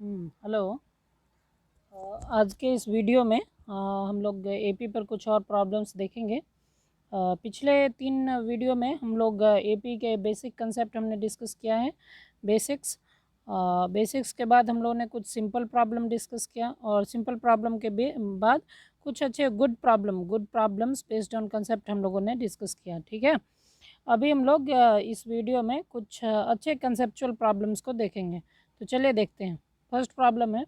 Hello. आज के इस वीडियो में हम लोग एपी पर कुछ और प्रॉब्लम्स देखेंगे। पिछले 3 वीडियो में हम लोग एपी के बेसिक कंसेप्ट हमने डिस्कस किया है। बेसिक्स बेसिक्स के बाद हम लोगों ने कुछ सिंपल प्रॉब्लम डिस्कस किया और सिंपल प्रॉब्लम के बाद कुछ अच्छे good problems based on concept हम लोगों ने डिस्कस किया। ठीक है, अभी हम लोग इस वीडियो में कुछ अच्छे कंसेप्चुअल प्रॉब्लम्स को देखेंगे। तो चलिए देखते हैं। फर्स्ट प्रॉब्लम है,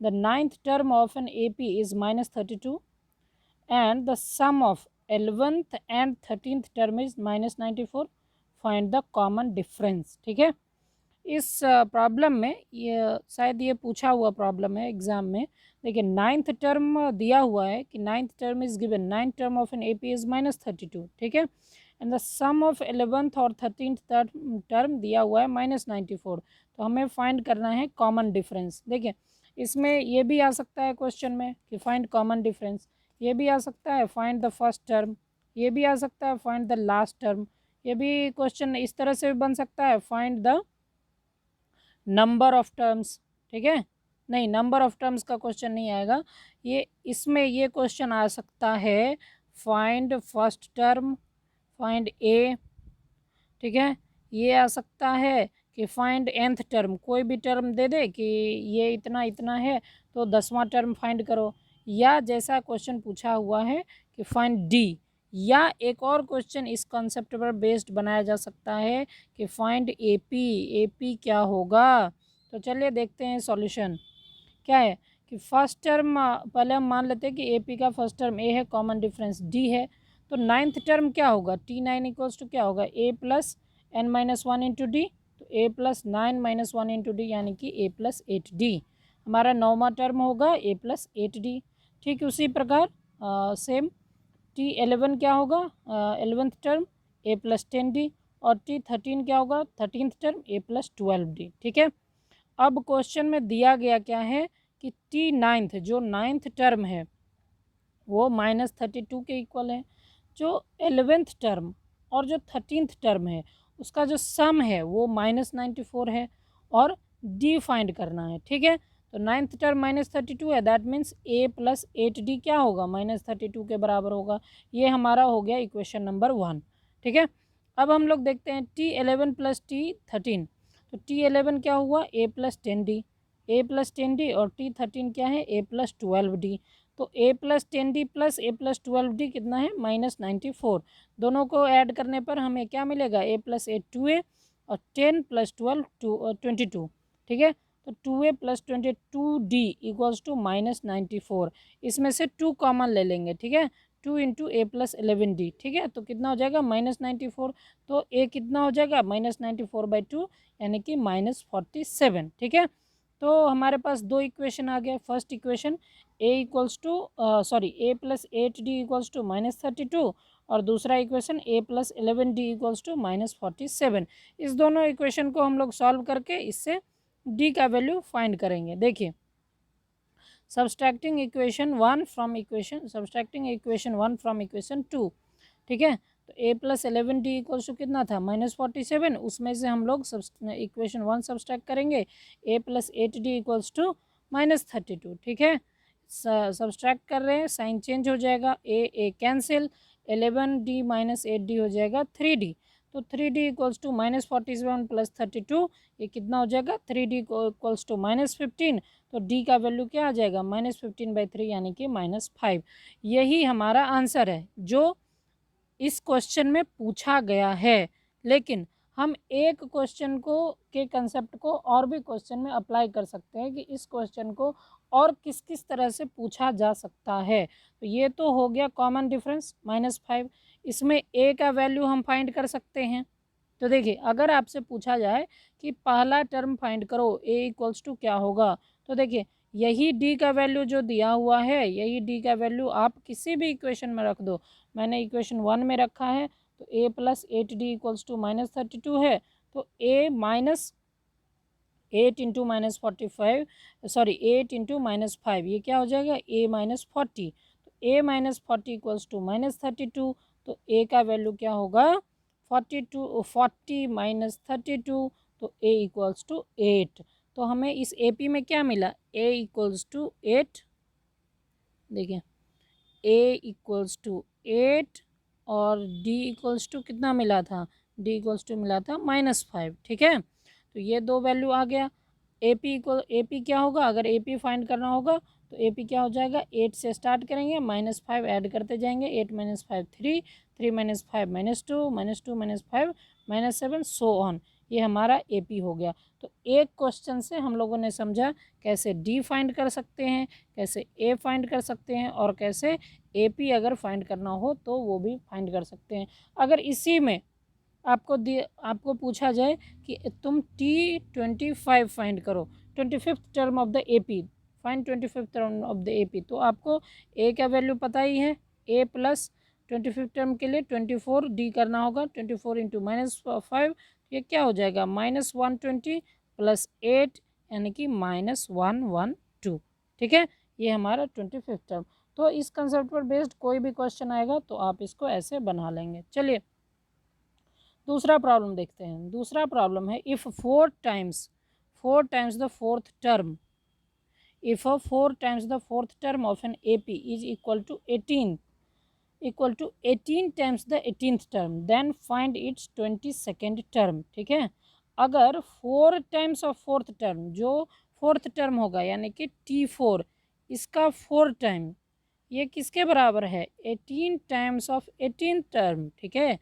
the ninth term of an AP is -32 and the sum of 11th and 13th term is -94. Find the common difference। ठीक है, इस प्रॉब्लम में ये शायद ये पूछा हुआ प्रॉब्लम है एग्जाम में। देखिए, नाइन्थ टर्म दिया हुआ है कि ninth term is given, ninth term of an AP is -32। ठीक है, and the sum of 11th और 13th टर्म दिया हुआ है -94। तो हमें फाइंड करना है कॉमन डिफरेंस। देखिए, इसमें ये भी आ सकता है क्वेश्चन में कि फाइंड कॉमन डिफरेंस, ये भी आ सकता है फाइंड द फर्स्ट टर्म, ये भी आ सकता है फाइंड द लास्ट टर्म, ये भी क्वेश्चन इस तरह से भी बन सकता है find the number of terms. ठीक है, नहीं, नंबर ऑफ टर्म्स का क्वेश्चन नहीं आएगा। ये इसमें ये क्वेश्चन आ सकता है फाइंड फर्स्ट टर्म, फाइंड ए। ठीक है, ये आ सकता है कि फाइंड nth टर्म, कोई भी टर्म दे दे कि ये इतना इतना है तो 10वां टर्म फाइंड करो, या जैसा क्वेश्चन पूछा हुआ है कि फाइंड डी, या एक और क्वेश्चन इस कॉन्सेप्ट पर बेस्ड बनाया जा सकता है कि फाइंड एपी। एपी क्या होगा? तो चलिए देखते हैं सॉल्यूशन क्या है। कि फर्स्ट टर्म पहले हम मान लेते हैं कि एपी का फर्स्ट टर्म ए है, कॉमन डिफरेंस डी है। तो नाइन्थ टर्म क्या होगा? T9 इक्वल्स टू क्या होगा? A plus N minus one into D. तो A plus 9 minus one into D यानी कि ए प्लस 8D। हमारा 9वां टर्म होगा ए प्लस 8D। ठीक, उसी प्रकार सेम T11 क्या होगा? 11th टर्म ए प्लस 10D। और T13 क्या होगा? 13th टर्म ए प्लस 12D। ठीक है, अब क्वेश्चन में दिया गया क्या है कि T9th जो 9th टर्म है वो -32 के इक्वल है, जो 11th टर्म और जो 13th टर्म है उसका जो सम है वो -94 है और डी फाइंड करना है। ठीक है, तो 9th टर्म -32 है, that means A plus 8D क्या होगा? -32 के बराबर होगा। ये हमारा हो गया इक्वेशन नंबर 1। ठीक है, अब हम लोग देखते हैं T11 प्लस T13। तो T11 क्या हुआ? ए प्लस 10D, ए प्लस 10D, और T13 क्या है? A plus 12D। तो A plus 10D plus a plus 12D कितना है? -94। दोनों को ऐड करने पर हमें क्या मिलेगा? ए प्लस 8 2A, और 10 प्लस 12 22। ठीक है, तो 2A plus 22D equals to -94। इसमें से 2 कॉमन ले लेंगे। ठीक है, 2 इंटू ए प्लस 11D। ठीक है, तो कितना हो जाएगा? -94। तो ए कितना हो जाएगा? -94/2 यानी कि -47। ठीक है, तो हमारे पास दो इक्वेशन आ गए। First equation a equals to A plus 8D equals to -32, और दूसरा equation a plus 11D equals to -47। इस दोनों इक्वेशन को हम लोग सॉल्व करके इससे डी का वैल्यू फाइंड करेंगे। देखिए, सब्सट्रैक्टिंग इक्वेशन 1 फ्रॉम इक्वेशन 2। ठीक है, तो A plus 11D equals to कितना था? -47। उसमें से हम लोग इक्वेशन 1 सब्सट्रैक्ट करेंगे, ए प्लस 8D इक्वल्स टू -32। ठीक है, सब्सट्रैक्ट कर रहे हैं, साइन चेंज हो जाएगा, ए कैंसिल, 11D माइनस 8D हो जाएगा 3D। तो 3D इक्वल्स टू -47 प्लस 32, ये कितना हो जाएगा? 3D equals to -15। तो D का वैल्यू क्या आ जाएगा? -15/3 यानी कि -5। यही हमारा आंसर है जो इस क्वेश्चन में पूछा गया है। लेकिन हम एक क्वेश्चन को के कंसेप्ट को और भी क्वेश्चन में अप्लाई कर सकते हैं कि इस क्वेश्चन को और किस किस तरह से पूछा जा सकता है। तो ये तो हो गया कॉमन डिफरेंस -5। इसमें ए का वैल्यू हम फाइंड कर सकते हैं। तो देखिए, अगर आपसे पूछा जाए कि पहला टर्म फाइंड करो, ए इक्वल्स टू क्या होगा, तो देखिए यही डी का वैल्यू जो दिया हुआ है, यही डी का वैल्यू आप किसी भी इक्वेशन में रख दो। मैंने इक्वेशन 1 में रखा है, तो A plus 8D equals to -32 है। तो ए माइनस 8 इंटू -45, 8 इंटू -5, ये क्या हो जाएगा? ए -40। तो ए -40 इक्वल्स टू -32। तो ए का वैल्यू क्या होगा? 40 माइनस 32, तो ए इक्वल्स टू 8। तो हमें इस ए पी में क्या मिला, ए इक्वल्स टू 8, देखिए ए इक्वल्स टू 8 और डी इक्वल्स टू कितना मिला था, डी इक्वल्स टू मिला था -5, ठीक है। तो ये दो वैल्यू आ गया। ए पी क्या होगा, अगर ए पी फाइंड करना होगा तो ए पी क्या हो जाएगा, 8 से स्टार्ट करेंगे, -5 ऐड करते जाएंगे, 8 - 5 3, 3 - 5 -2, -2 - 5 -7, सो ऑन। ये हमारा ए पी हो गया। तो एक क्वेश्चन से हम लोगों ने समझा कैसे डी फाइंड कर सकते हैं, कैसे ए फाइंड कर सकते हैं, और कैसे ए पी अगर फाइंड करना हो तो वो भी फाइंड कर सकते हैं। अगर इसी में आपको पूछा जाए कि तुम T25 फाइंड करो, 25th term of the A P, find 25th term of the A P, तो आपको ए का वैल्यू पता ही है, ए प्लस 25th टर्म के लिए 24 डी करना होगा, 24 इंटू -5, ये क्या हो जाएगा, -120 प्लस 8 यानी कि -112, ठीक है। ये हमारा 25th टर्म। तो इस कंसेप्ट पर बेस्ड कोई भी क्वेश्चन आएगा तो आप इसको ऐसे बना लेंगे। चलिए दूसरा प्रॉब्लम देखते हैं। दूसरा प्रॉब्लम है, if 4 times the fourth term, if 4 times the fourth term of an AP is equal to 18 times the 18th term, then find its 22nd term, ठीक है। अगर 4 टाइम्स ऑफ फोर्थ टर्म, जो fourth term होगा यानी कि T4, इसका 4 time, ये किसके बराबर है, 18 टाइम्स ऑफ 18 टर्म, ठीक है।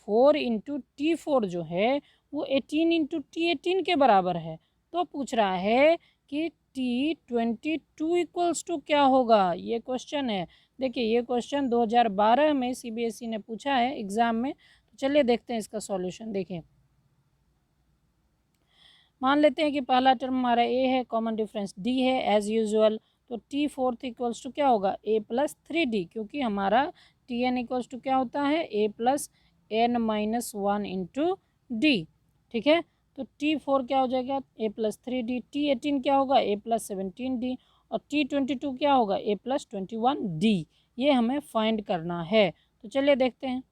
4 इंटू T4 जो है वो 18 इंटू T18 के बराबर है। तो पूछ रहा है कि T22 इक्वल्स टू क्या होगा, ये क्वेश्चन है। देखिए ये क्वेश्चन 2012 में CBSE ने पूछा है एग्ज़ाम में। तो चलिए देखते हैं इसका सॉल्यूशन। देखिए मान लेते हैं कि पहला टर्म हमारा ए है, कॉमन डिफरेंस डी है एज यूजुअल। तो T4 इक्वल्स टू क्या होगा, a प्लस 3d, क्योंकि हमारा Tn इक्वल्स टू क्या होता है, a plus n-1 into D, ठीक है। तो T4 क्या हो जाएगा, a प्लस 3d। T18 क्या होगा, a प्लस 17d। और T22 क्या होगा, a प्लस 21d। ये हमें फाइंड करना है। तो चलिए देखते हैं।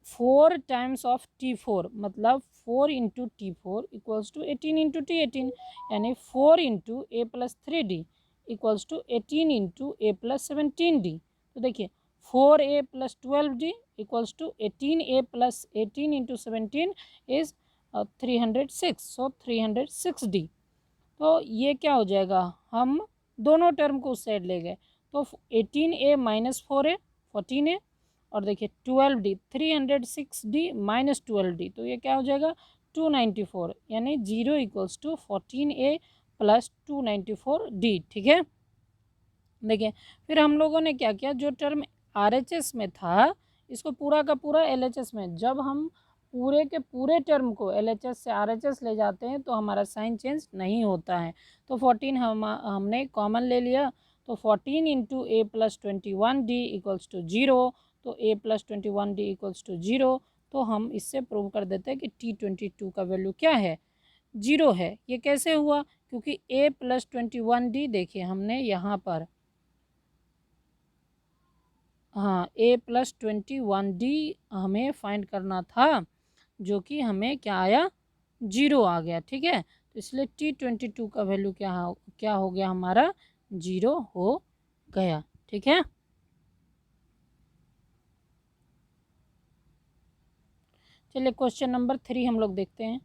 4 टाइम्स ऑफ T4 मतलब 4 into T4 equals to 18 into T18, यानी 4 into a plus 3d equals to 18 into a plus 17d। तो देखिए 4a plus 12d equals to 18a plus 18 into 17 is 306, so 306d। तो ये क्या हो जाएगा, हम दोनों टर्म को उस साइड ले गए, तो 18a माइनस 4a 14a, और देखिए 12d 306d माइनस 12d, तो ये क्या हो जाएगा 294, यानी 0 equals to 14a plus 294d, ठीक है। देखिए फिर हम लोगों ने क्या किया, जो टर्म RHS में था इसको पूरा का पूरा LHS में, जब हम पूरे के पूरे टर्म को LHS से RHS ले जाते हैं तो हमारा साइन चेंज नहीं होता है। तो 14 हमने कॉमन ले लिया, तो 14 into a plus 21d equals to 0, तो a plus 21d equals to 0। तो हम इससे प्रूव कर देते हैं कि T22 का वैल्यू क्या है, 0 है। ये कैसे हुआ, क्योंकि a प्लस 21d, देखिए हमने यहाँ पर, हाँ a प्लस 21d हमें फाइंड करना था, जो कि हमें क्या आया, 0 आ गया, ठीक है। तो इसलिए T22 का वैल्यू क्या हो गया हमारा, 0 हो गया, ठीक है। चलिए क्वेश्चन नंबर 3 हम लोग देखते हैं।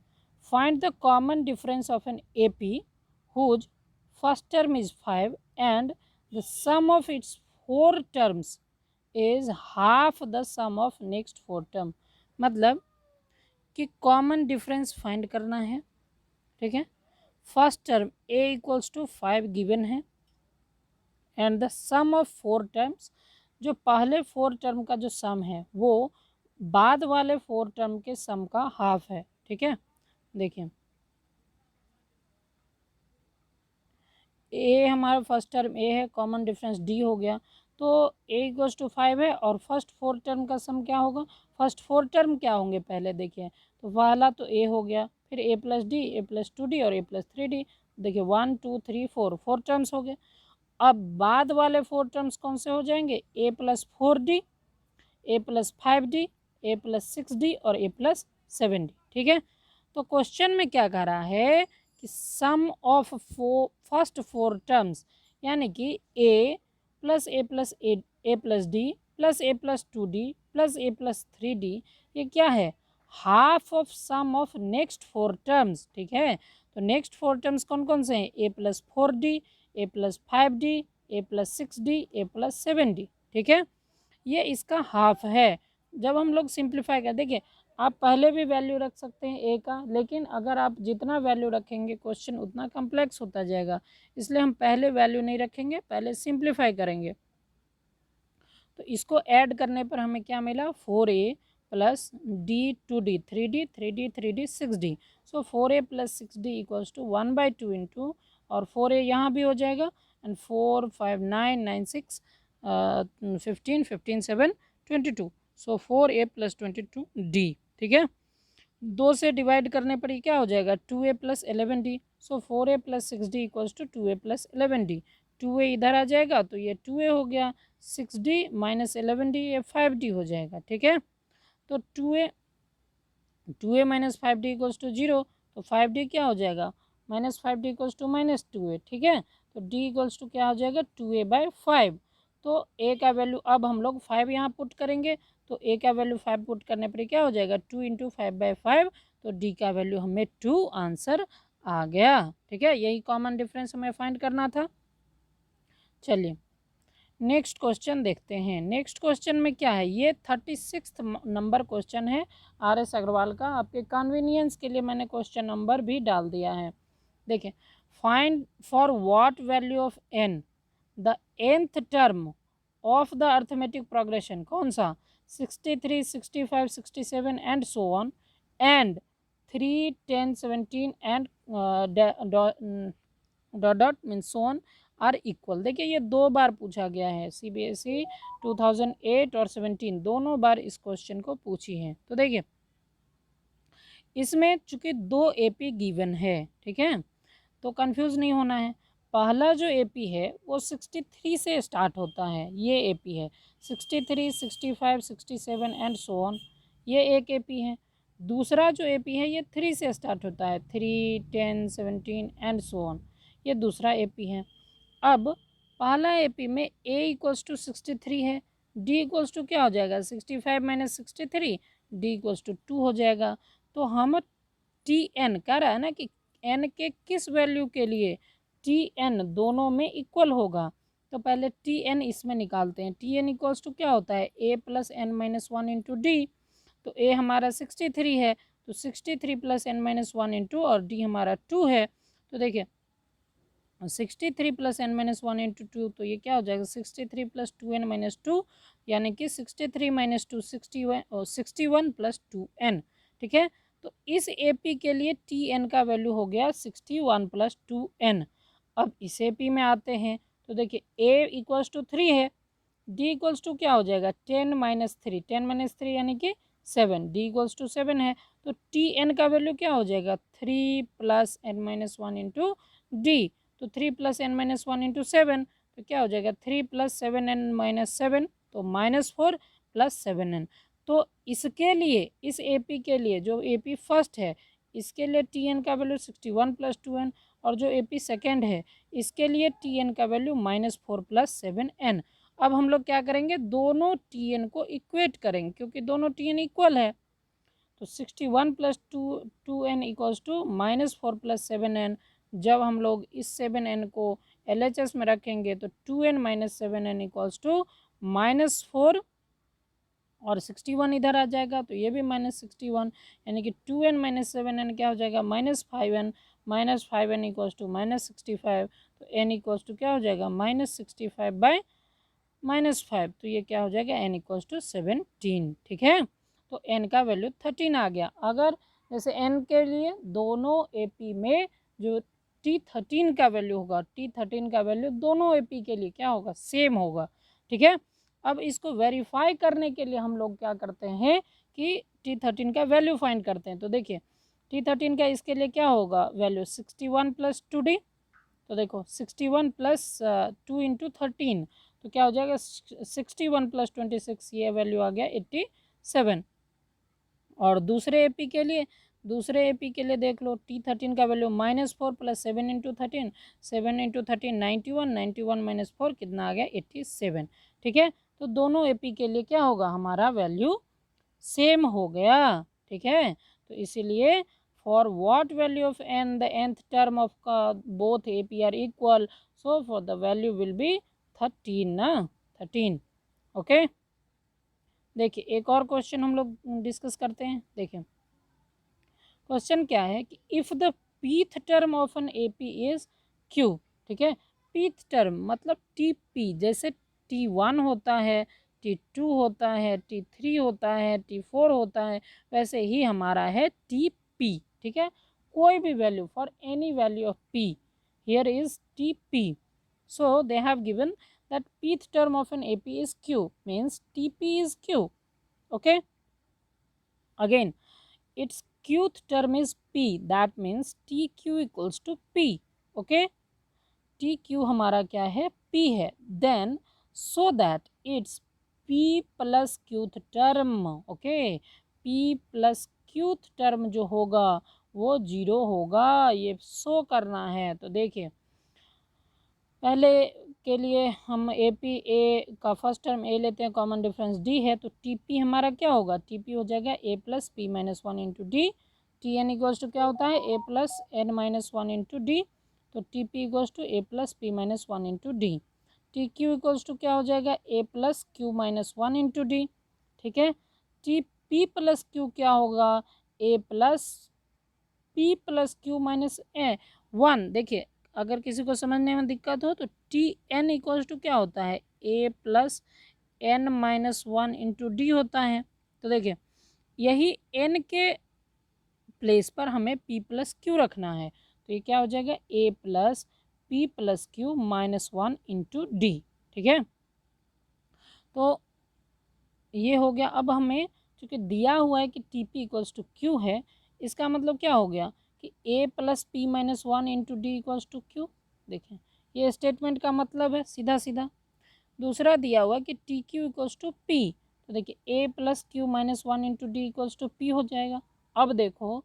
Find the common difference of an AP whose first term is 5 and the sum of its 4 terms is half the sum of next 4 term. मतलब कि कॉमन डिफरेंस फाइंड करना है, ठीक है। First term a equals to 5 given है, and the sum of 4 terms, जो पहले 4 term का जो सम है वो बाद वाले 4 टर्म के सम का हाफ है, ठीक है। देखिए ए हमारा फर्स्ट टर्म ए है, कॉमन डिफरेंस डी हो गया, तो ए इक्वल्स टू 5 है, और फर्स्ट 4 टर्म का सम क्या होगा, फर्स्ट 4 टर्म क्या होंगे पहले देखिए, तो पहला तो ए हो गया, फिर ए प्लस डी, ए प्लस 2d और ए प्लस 3d। देखिए 1 2 3 4 टर्म्स हो गए। अब बाद वाले 4 टर्म्स कौन से हो जाएंगे, ए प्लस 4d, ए प्लस 5d, ए प्लस 6d और ए प्लस 7d, ठीक है। तो क्वेश्चन में क्या कह रहा है कि सम ऑफ फर्स्ट 4 टर्म्स, यानी कि a plus a plus d plus a plus 2d plus a plus 3d, ये क्या है, half of sum of next 4 terms. ठीक है, तो नेक्स्ट 4 टर्म्स कौन कौन से हैं, a plus 4d, a plus 5d, a plus 6d, a plus 7d। ठीक है, ये इसका हाफ है। जब हम लोग सिंप्लीफाई कर, देखिए आप पहले भी वैल्यू रख सकते हैं ए का, लेकिन अगर आप जितना वैल्यू रखेंगे क्वेश्चन उतना कम्प्लेक्स होता जाएगा, इसलिए हम पहले वैल्यू नहीं रखेंगे, पहले सिंप्लीफाई करेंगे। तो इसको ऐड करने पर हमें क्या मिला, 4a plus d 2d 3d 6d। सो 4a plus 6d equals to 1/2 into, और 4a यहाँ भी हो जाएगा, and 4 5 9 9 6 15 15 7 22। So 4a plus 22d। ठीक है, 2 से डिवाइड करने पर ये क्या हो जाएगा, 2a प्लस 11d। सो 4a plus 6d equals to 2a plus 11d। 2a इधर आ जाएगा तो ये 2a हो गया, 6d माइनस 11d ये 5d हो जाएगा। ठीक है, तो 2a minus 5d equals to 0, तो 5d क्या हो जाएगा, minus 5d equals to minus 2a। ठीक है, तो d इक्वल्स टू क्या हो जाएगा, 2a/5। तो a का वैल्यू अब हम लोग 5 यहाँ पुट करेंगे, तो a का वैल्यू 5 पुट करने पर क्या हो जाएगा, 2 इंटू 5/5, तो d का वैल्यू हमें 2 आंसर आ गया। ठीक है, यही कॉमन डिफरेंस हमें फाइंड करना था। चलिए नेक्स्ट क्वेश्चन देखते हैं। नेक्स्ट क्वेश्चन में क्या है, ये 36 नंबर क्वेश्चन है RS अग्रवाल का। आपके कन्वीनियंस के लिए मैंने क्वेश्चन नंबर भी डाल दिया है। देखिए, find for what value of n the nth term of the arithmetic progression, कौन सा, 63 65 67 and so on, and 3 10 17 and dot means so on are equal. देखिए ये 2 बार पूछा गया है, CBSE 2008 और 17 दोनों बार इस क्वेश्चन को पूछी है। तो देखिए इसमें चूंकि 2 AP गिवन है, ठीक है, तो कंफ्यूज नहीं होना है। पहला जो AP है वो 63 से स्टार्ट होता है, ये AP है, 63 65 67 एंड सो ऑन, ये एक AP है। दूसरा जो AP है ये 3 से स्टार्ट होता है, 3 10 17 एंड सो ऑन, ये दूसरा AP है। अब पहला AP में a इक्वल्स टू 63 है, d इक्वल्स टू क्या हो जाएगा, 65 माइनस 63, d इक्वल्स टू 2 हो जाएगा। तो हम tn कह रहा है ना कि n के किस वैल्यू के लिए tn दोनों में इक्वल होगा, तो पहले tn इसमें निकालते हैं। tn इक्वल्स टू क्या होता है, a plus n minus 1 into D. तो a हमारा 63 है, तो 63 प्लस n माइनस 1 इंटू, और d हमारा 2 है। तो देखिए 63 प्लस n माइनस 1 इंटू 2, तो ये क्या हो जाएगा, 63 प्लस 2n माइनस 2, यानी कि 63 माइनस 2 61 प्लस 2n। ठीक है, तो इस AP के लिए tn का वैल्यू हो गया 61 प्लस 2n। अब इस AP में आते हैं, तो देखिए a इक्वल्स टू 3 है, d इक्वल्स टू क्या हो जाएगा, 10 माइनस 3, 10 माइनस 3 यानी कि 7, d इक्वल्स टू 7 है, तो tn का वैल्यू क्या हो जाएगा, 3 plus n minus 1 into D. तो 3 प्लस n माइनस 1 इंटू 7, तो क्या हो जाएगा, 3 प्लस 7n माइनस 7, तो -4 प्लस 7n। तो इसके लिए, इस AP के लिए जो AP फर्स्ट है, इसके लिए tn का वैल्यू 61 प्लस 2n, और जो AP सेकेंड है इसके लिए tn का वैल्यू -4 प्लस 7n। अब हम लोग क्या करेंगे, दोनों tn को इक्वेट करेंगे, क्योंकि दोनों tn इक्वल है। तो 61 plus 2n equals to -4 plus 7n। जब हम लोग इस 7n को LHS में रखेंगे तो 2n minus 7n equals to -4, और 61 इधर आ जाएगा तो ये भी -61, यानी कि 2n माइनस 7n क्या हो जाएगा, -5n, -5n इक्वल्स टू -65, तो n इक्वल्स टू क्या हो जाएगा, -65/-5, तो ये क्या हो जाएगा, n इक्वल्स टू 17। ठीक है, तो n का वैल्यू 13 आ गया। अगर जैसे n के लिए दोनों AP में जो T13 का वैल्यू होगा, T13 का वैल्यू दोनों AP के लिए क्या होगा, सेम होगा। ठीक है, अब इसको वेरीफाई करने के लिए हम लोग क्या करते हैं कि T13 का वैल्यू फाइंड करते हैं। तो देखिए T13 का इसके लिए क्या होगा वैल्यू, 61 प्लस 2d। तो देखो 61 प्लस 2 इंटू 13, तो क्या हो जाएगा, 61 प्लस 26, ये वैल्यू आ गया 87। और दूसरे AP के लिए दूसरे एपी के लिए देख लो, T13 का value -4 plus 7 into 13, 7 into 13 91, 91 minus 4 कितना आ गया 87। ठीक है, तो दोनों एपी के लिए क्या होगा, हमारा वैल्यू सेम हो गया। ठीक है, तो इसीलिए for what value of n the nth term of both AP are equal, so for the value will be 13 ना, 13। ओके, देखिए एक और क्वेश्चन हम लोग डिस्कस करते हैं। देखिए क्वेश्चन क्या है कि if the pth term of an AP is q। ठीक है, pth टर्म मतलब टीपी, जैसे T1 होता है, T2 होता है, T3 होता है, T4 होता है, वैसे ही हमारा है TP। ठीक है, कोई भी value for any value of p, here is TP, so they have given that pth term of an AP is q, means TP is q. Okay, again its qth term is p, that means TQ equals to p. Okay, TQ हमारा क्या है, p है, then so that its p plus qth term, okay, p plus qth term जो होगा वो 0 होगा, ये show करना है। तो देखिए पहले के लिए हम ए पी ए का फर्स्ट टर्म ए लेते हैं, कॉमन डिफरेंस डी है, तो टी पी हमारा क्या होगा, टी पी हो जाएगा A plus P minus one into D. T N equals to क्या होता है, A plus N minus one into D, तो T P equals to A plus P minus one into D. T Q equals to क्या हो जाएगा, A plus Q minus one into D. ठीक है, T P plus Q क्या होगा, A plus P plus Q minus A one. देखिए अगर किसी को समझने में दिक्कत हो तो टी एन इक्वल्स टू क्या होता है, A plus N minus one into D होता है। तो देखिए यही एन के प्लेस पर हमें पी प्लस क्यू रखना है, तो ये क्या हो जाएगा, A plus P plus Q minus one into D. ठीक है, तो ये हो गया। अब हमें चूँकि दिया हुआ है कि T P equals to Q है, इसका मतलब क्या हो गया कि A plus P minus one into D equals to Q. देखें ये स्टेटमेंट का मतलब है सीधा सीधा। दूसरा दिया हुआ है कि T Q equals to P, तो देखिए A plus Q minus one into D equals to P हो जाएगा। अब देखो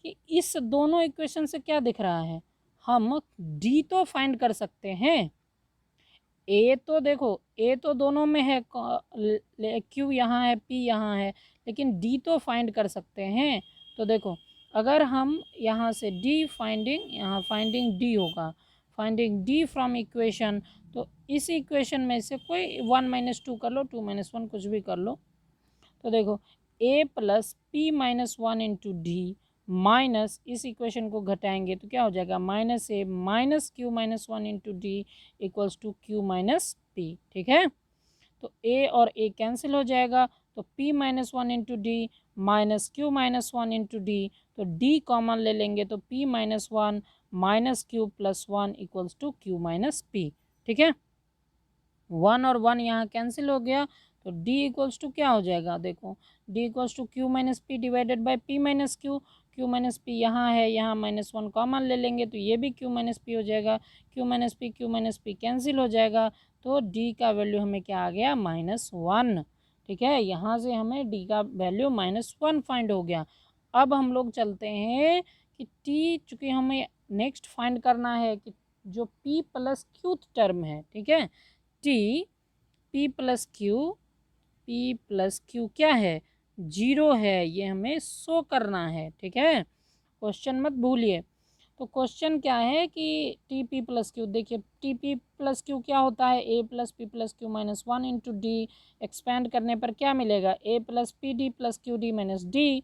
कि इस दोनों इक्वेशन से क्या दिख रहा है, हम डी तो फाइंड कर सकते हैं। ए तो देखो ए तो दोनों में है, क्यू यहाँ है, पी यहाँ है, लेकिन डी तो फाइंड कर सकते हैं। तो देखो अगर हम यहाँ से डी फाइंडिंग, यहाँ फाइंडिंग डी होगा, फाइंडिंग डी फ्रॉम इक्वेशन, तो इस इक्वेशन में से कोई वन माइनस टू कर लो, टू माइनस वन कुछ भी कर लो। तो देखो A plus P minus one into D minus, इस इक्वेशन को घटाएंगे तो क्या हो जाएगा, minus A minus Q minus one into D equals to Q minus P. ठीक है, तो ए और ए कैंसिल हो जाएगा, तो p minus one into D minus Q minus one into D, तो d कॉमन ले लेंगे तो p minus one minus q plus one equals to Q minus P. ठीक है, वन और वन यहाँ कैंसिल हो गया, तो d इक्वल्स टू क्या हो जाएगा, देखो d equals to Q minus p divided by p minus q. Q minus p यहाँ है, यहाँ माइनस वन कॉमन ले लेंगे तो ये भी क्यू माइनस पी हो जाएगा, क्यू माइनस पी कैंसिल हो जाएगा, तो d का वैल्यू हमें क्या आ गया, माइनस वन। ठीक है, यहाँ से हमें d का वैल्यू माइनस वन फाइंड हो गया। अब हम लोग चलते हैं कि t, चूँकि हमें नेक्स्ट फाइंड करना है कि जो p प्लस क्यू टर्म है, ठीक है, टी पी प्लस क्यू क्या है, जीरो है, ये हमें शो करना है। ठीक है, क्वेश्चन मत भूलिए। तो क्वेश्चन क्या है कि टी पी प्लस क्यू, देखिए टी पी प्लस क्यू क्या होता है, A plus P plus Q minus one into D, expand करने पर क्या मिलेगा, A plus P D plus Q D minus D.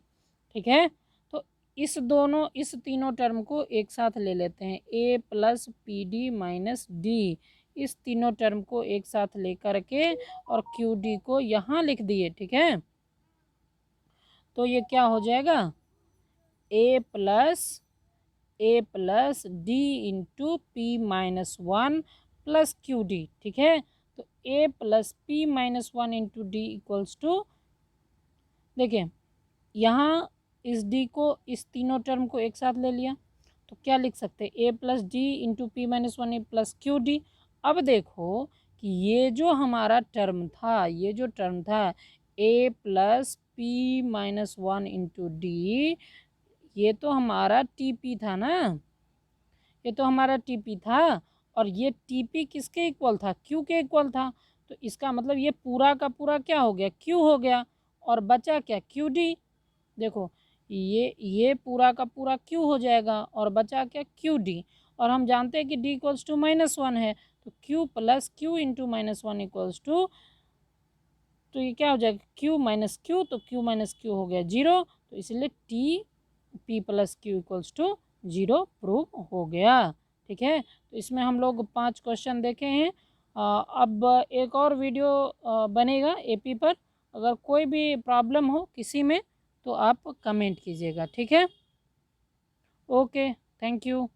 ठीक है, तो इस तीनों टर्म को एक साथ ले लेते हैं, A plus P D minus D, इस तीनों टर्म को एक साथ लेकर के और क्यू डी को यहाँ लिख दिए। ठीक है, तो ये क्या हो जाएगा, A plus D into P minus one plus Q D. ठीक है, तो A plus P minus one into D equals to, देखिए यहाँ इस डी को, इस तीनों टर्म को एक साथ ले लिया तो क्या लिख सकते हैं, A plus D into P minus one plus Q D. अब देखो कि ये जो हमारा टर्म था, ये जो टर्म था A plus P minus one into D, ये तो हमारा टीपी था ना, ये तो हमारा टीपी था, और ये टीपी किसके इक्वल था, क्यू के इक्वल था। तो इसका मतलब ये पूरा का पूरा क्या हो गया, क्यू हो गया, और बचा क्या, क्यू डी। देखो ये पूरा का पूरा क्यू हो जाएगा और बचा क्या, क्यू डी। और हम जानते हैं कि डी इक्वल्स टू -1 है, तो q plus q into -1 equals to, तो ये क्या हो जाएगा, क्यू माइनस क्यू, तो क्यू माइनस क्यू हो गया 0, तो इसलिए t P plus q equals to 0 prove हो गया। ठीक है, तो इसमें हम लोग 5 क्वेश्चन देखे हैं। अब एक और वीडियो बनेगा एपी पर। अगर कोई भी प्रॉब्लम हो किसी में तो आप कमेंट कीजिएगा। ठीक है, ओके, थैंक यू।